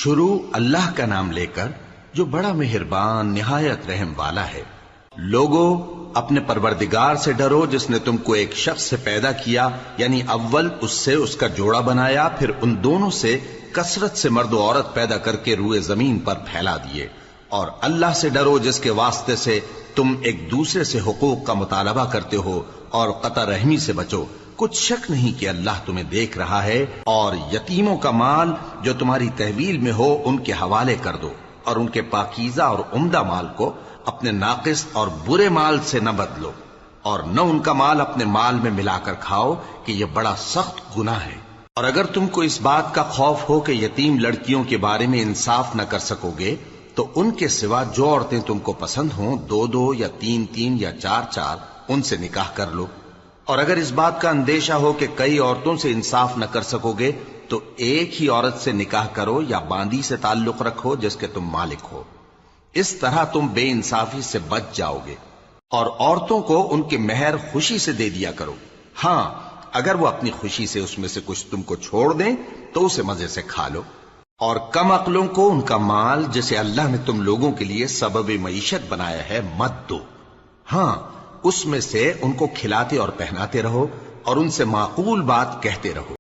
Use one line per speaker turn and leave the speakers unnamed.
شروع اللہ کا نام لے کر جو بڑا مہربان نہایت رحم والا ہے۔ لوگو اپنے پروردگار سے ڈرو جس نے تم کو ایک شخص سے پیدا کیا، یعنی اول اس سے اس کا جوڑا بنایا، پھر ان دونوں سے کثرت سے مرد و عورت پیدا کر کے روئے زمین پر پھیلا دیے۔ اور اللہ سے ڈرو جس کے واسطے سے تم ایک دوسرے سے حقوق کا مطالبہ کرتے ہو، اور قطع رحمی سے بچو۔ کچھ شک نہیں کہ اللہ تمہیں دیکھ رہا ہے۔ اور یتیموں کا مال جو تمہاری تحویل میں ہو ان کے حوالے کر دو، اور ان کے پاکیزہ اور عمدہ مال کو اپنے ناقص اور برے مال سے نہ بدلو، اور نہ ان کا مال اپنے مال میں ملا کر کھاؤ کہ یہ بڑا سخت گناہ ہے۔ اور اگر تم کو اس بات کا خوف ہو کہ یتیم لڑکیوں کے بارے میں انصاف نہ کر سکو گے تو ان کے سوا جو عورتیں تم کو پسند ہوں، دو دو یا تین تین یا چار چار، ان سے نکاح کر لو۔ اور اگر اس بات کا اندیشہ ہو کہ کئی عورتوں سے انصاف نہ کر سکو گے تو ایک ہی عورت سے نکاح کرو یا باندی سے تعلق رکھو جس کے تم مالک ہو۔ اس طرح تم بے انصافی سے بچ جاؤ گے۔ اور عورتوں کو ان کے مہر خوشی سے دے دیا کرو، ہاں اگر وہ اپنی خوشی سے اس میں سے کچھ تم کو چھوڑ دیں تو اسے مزے سے کھا لو۔ اور کم عقلوں کو ان کا مال جسے اللہ نے تم لوگوں کے لیے سبب معیشت بنایا ہے مت دو، ہاں اس میں سے ان کو کھلاتے اور پہناتے رہو اور ان سے معقول بات کہتے رہو۔